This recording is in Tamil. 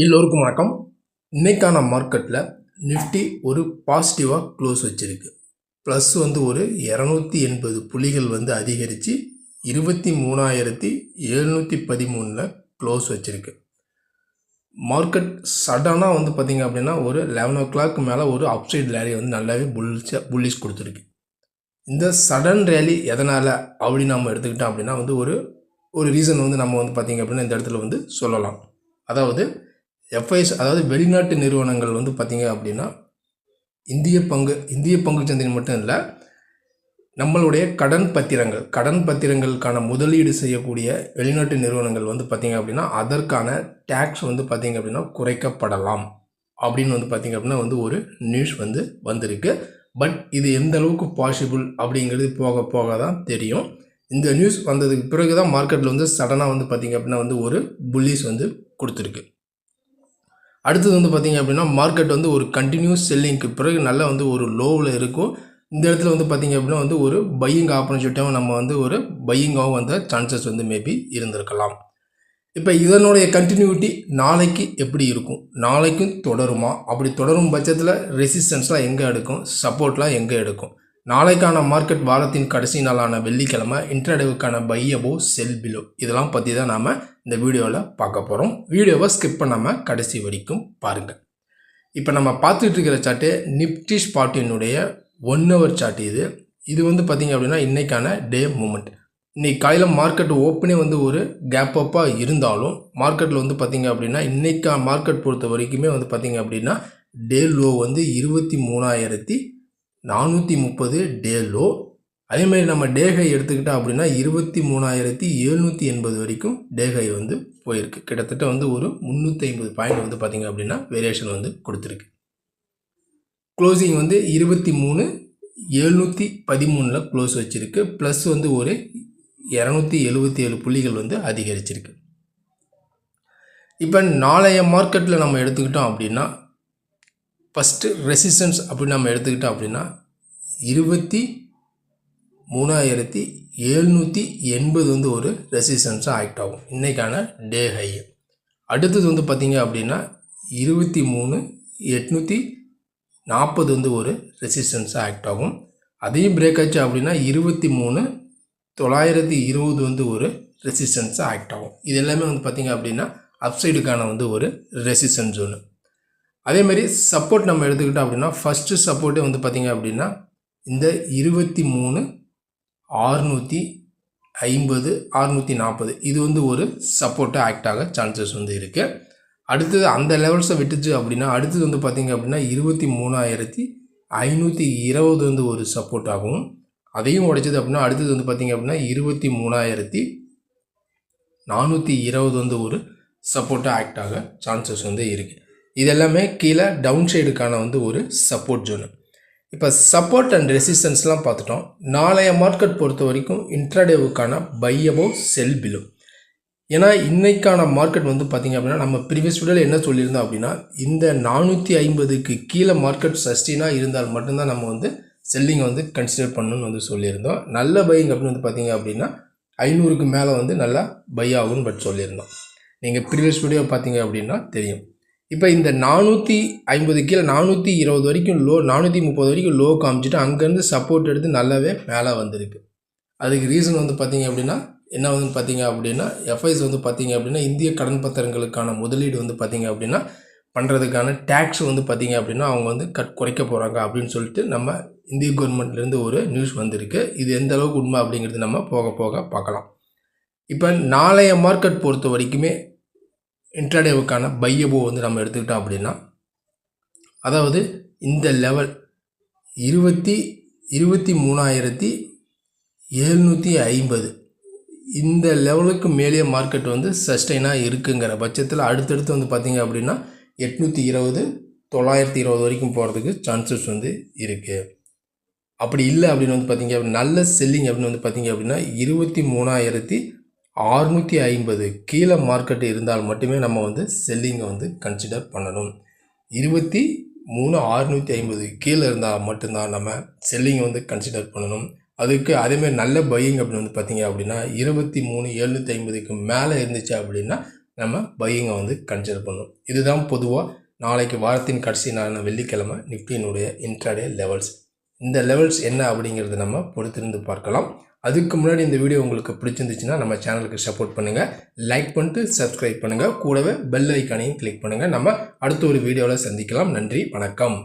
எல்லோருக்கும் வணக்கம். இன்னைக்கான மார்க்கெட்டில் நிஃப்டி ஒரு பாசிட்டிவாக க்ளோஸ் வச்சுருக்கு. ப்ளஸ் ஒரு 280 புள்ளிகள் அதிகரித்து 23,713 க்ளோஸ் வச்சுருக்கு. மார்க்கெட் சடனாக பார்த்திங்க அப்படின்னா ஒரு 11 o'clock மேலே ஒரு அப்சைட் ரேலி நல்லாவே புல்லிஷ் கொடுத்துருக்கு. இந்த சடன் ரேலி எதனால் அப்படி நம்ம எடுத்துக்கிட்டோம் அப்படின்னா ஒரு ரீசன் நம்ம பார்த்திங்க அப்படின்னா இந்த இடத்துல சொல்லலாம். அதாவது எஃப்ஐஸ், அதாவது வெளிநாட்டு நிறுவனங்கள் பார்த்திங்க அப்படின்னா இந்திய பங்கு சந்தையில் மட்டும் இல்லை, நம்மளுடைய கடன் பத்திரங்களுக்கான முதலீடு செய்யக்கூடிய வெளிநாட்டு நிறுவனங்கள் பார்த்திங்க அப்படின்னா அதற்கான டேக்ஸ் பார்த்திங்க அப்படின்னா குறைக்கப்படலாம் அப்படின்னு பார்த்திங்க அப்படின்னா ஒரு நியூஸ் வந்திருக்கு. பட் இது எந்த அளவுக்கு பாசிபிள் அப்படிங்கிறது போக போக தான் தெரியும். இந்த நியூஸ் வந்ததுக்கு பிறகு தான் மார்க்கெட்டில் சடனாக பார்த்திங்க அப்படின்னா ஒரு புல்லிஷ் கொடுத்துருக்கு. அடுத்தது பார்த்திங்க அப்படின்னா மார்க்கெட் ஒரு கண்டினியூஸ் செல்லிங்க்கு பிறகு நல்லா ஒரு லோவில் இருக்கும். இந்த இடத்துல பார்த்திங்க அப்படின்னா ஒரு பையிங் ஆப்பர்ச்சுனிட்டியாகவும் நம்ம ஒரு பையிங்காகவும் சான்சஸ் மேபி இருந்திருக்கலாம். இப்போ இதனுடைய கண்டினியூட்டி நாளைக்கு எப்படி இருக்கும், நாளைக்கும் தொடருமா, அப்படி தொடரும் பட்சத்தில் ரெசிஸ்டன்ஸ்லாம் எங்கே எடுக்கும், சப்போர்ட்லாம் எங்கே எடுக்கும், நாளைக்கான மார்க்கெட் வாரத்தின் கடைசி நாளான வெள்ளிக்கிழமை இன்ட்ராடேவுக்கான பை அபோவ் செல் பிலோ, இதெல்லாம் பற்றி தான் நாம் இந்த வீடியோவில் பார்க்க போகிறோம். வீடியோவை ஸ்கிப் பண்ணாமல் கடைசி வரைக்கும் பாருங்கள். இப்போ நம்ம பார்த்துட்டு இருக்கிற சார்ட்டு நிஃப்டி ஸ்பாட்டினுடைய 1 hour சார்ட். இது பார்த்திங்க அப்படின்னா இன்றைக்கான டே மூமெண்ட். இன்றைக்கி காலையில் மார்க்கெட் ஓப்பனே ஒரு கேப் அப்பாக இருந்தாலும் மார்க்கெட்டில் பார்த்திங்க அப்படின்னா இன்றைக்கா மார்க்கெட் பொறுத்த வரைக்குமே பார்த்திங்க அப்படின்னா டே லோ 23,430 டே லோ. அதேமாதிரி நம்ம டே ஹை எடுத்துக்கிட்டோம் அப்படின்னா 23,780 வரைக்கும் டே ஹை போயிருக்கு. கிட்டத்தட்ட ஒரு 350 பாயிண்ட் பார்த்திங்க அப்படின்னா வேரியேஷன் கொடுத்துருக்கு. க்ளோசிங் 23,713 க்ளோஸ் வச்சுருக்கு. ப்ளஸ் ஒரு 277 புள்ளிகள் அதிகரிச்சிருக்கு. இப்போ நாளைய மார்க்கெட்டில் நம்ம எடுத்துக்கிட்டோம் அப்படின்னா ஃபஸ்ட்டு ரெசிஸ்டன்ஸ் அப்படின்னு நம்ம எடுத்துக்கிட்டோம் அப்படின்னா 23,780 ஒரு ரெசிஸ்டன்ஸாக ஆக்ட் ஆகும் இன்றைக்கான டே ஹை. அடுத்தது பார்த்திங்க அப்படின்னா 23,840 ஒரு ரெசிஸ்டன்ஸாக ஆக்ட் ஆகும். அதையும் பிரேக் ஆச்சு அப்படின்னா 23,920 ஒரு ரெசிஸ்டன்ஸாக ஆக்ட் ஆகும். இது எல்லாமே பார்த்திங்க அப்படின்னா அப்சைடுக்கான ஒரு ரெசிஸ்டன்ஸ் ஜோனு. அதேமாதிரி சப்போர்ட் நம்ம எடுத்துக்கிட்டோம் அப்படின்னா ஃபஸ்ட்டு சப்போர்ட்டே பார்த்திங்க அப்படின்னா இந்த 23,650 640 இது ஒரு சப்போர்ட்டாக ஆக்ட் ஆக சான்சஸ் இருக்குது. அடுத்தது அந்த லெவல்ஸை விட்டுச்சு அப்படின்னா அடுத்தது பார்த்திங்க அப்படின்னா 23,520 ஒரு சப்போர்ட் ஆகும். அதையும் உடைச்சது அப்படின்னா அடுத்தது பார்த்திங்க அப்படின்னா 23,420 ஒரு சப்போர்ட்டாக ஆக்ட் ஆக சான்சஸ் இருக்குது. இதெல்லாமே கீழே டவுன் சைடுக்கான ஒரு சப்போர்ட் ஜோனு. இப்போ சப்போர்ட் அண்ட் ரெசிஸ்டன்ஸ்லாம் பார்த்துட்டோம். நாளைய மார்க்கெட் பொறுத்த வரைக்கும் இன்ட்ராடேவுக்கான பை அபோவ் செல் பிலோ. ஏன்னா இன்றைக்கான மார்க்கெட் பார்த்திங்க அப்படின்னா நம்ம ப்ரீவியஸ் வீடியோவில் என்ன சொல்லியிருந்தோம் அப்படின்னா இந்த 450க்கு கீழே மார்க்கெட் சஸ்டெயினாக இருந்தால் மட்டும்தான் நம்ம செல்லிங் கன்சிடர் பண்ணணும்னு சொல்லியிருந்தோம். நல்ல பையிங் அப்படின்னு பார்த்திங்க அப்படின்னா 500க்கு மேலே நல்லா பை ஆகும்னு பட் சொல்லியிருந்தோம். நீங்கள் ப்ரீவியஸ் வீடியோ பார்த்தீங்க அப்படின்னா தெரியும். இப்போ இந்த 450 கீழே 420 வரைக்கும் லோ, 430 வரைக்கும் லோ காமிச்சிட்டு அங்கேருந்து சப்போர்ட் எடுத்து நல்லாவே மேலே வந்திருக்கு. அதுக்கு ரீசன் பார்த்திங்க அப்படின்னா என்ன பார்த்திங்க அப்படின்னா எஃப்ஐஸ் பார்த்திங்க அப்படின்னா இந்திய கடன் பத்திரங்களுக்கான முதலீடு பார்த்திங்க அப்படின்னா பண்ணுறதுக்கான டேக்ஸ் பார்த்திங்க அப்படின்னா அவங்க குறைக்க போகிறாங்க அப்படின்னு சொல்லிட்டு நம்ம இந்திய கவர்மெண்ட்லேருந்து ஒரு நியூஸ் வந்திருக்கு. இது எந்த அளவுக்கு உண்மை அப்படிங்கிறது நம்ம போக போக பார்க்கலாம். இப்போ நாளைய மார்க்கெட் பொறுத்த வரைக்குமே இன்ட்ராடேவுக்கான பை அபோவ் நம்ம எடுத்துக்கிட்டோம் அப்படின்னா அதாவது இந்த லெவல் 23,750 இந்த லெவலுக்கு மேலே மார்க்கெட் சஸ்டெயினாக இருக்குங்கிற பட்சத்தில் அடுத்தடுத்து பார்த்திங்க அப்படின்னா 820 920 வரைக்கும் போகிறதுக்கு சான்சஸ் இருக்குது. அப்படி இல்லை அப்படின்னு பார்த்திங்க அப்படின்னா நல்ல செல்லிங் அப்படின்னு பார்த்திங்க அப்படின்னா 23,650 கீழே மார்க்கெட் இருந்தால் மட்டுமே நம்ம செல்லிங்கை கன்சிடர் பண்ணணும். 23,650 கீழே இருந்தால் மட்டும்தான் நம்ம செல்லிங்கை கன்சிடர் பண்ணணும். அதுக்கு அதேமாதிரி நல்ல பையிங் அப்படின்னு பார்த்திங்க அப்படின்னா 23,750க்கு மேலே இருந்துச்சு அப்படின்னா நம்ம பையிங்கை வந்து கன்சிடர் பண்ணணும். இதுதான் பொதுவாக நாளைக்கு வாரத்தின் கடைசி நாளான வெள்ளிக்கிழமை நிஃப்டியினுடைய இன்ட்ராடே லெவல்ஸ். இந்த லெவல்ஸ் என்ன அப்படிங்கிறது நம்ம பொறுத்திருந்து பார்க்கலாம். அதுக்கு முன்னாடி இந்த வீடியோ உங்களுக்கு பிடிச்சிருந்துச்சுன்னா நம்ம சேனலுக்கு சப்போர்ட் பண்ணுங்கள், லைக் பண்ணிட்டு சப்ஸ்கிரைப் பண்ணுங்கள், கூடவே பெல் ஐக்கானையும் கிளிக் பண்ணுங்கள். நம்ம அடுத்த ஒரு வீடியோவில் சந்திக்கலாம். நன்றி, வணக்கம்.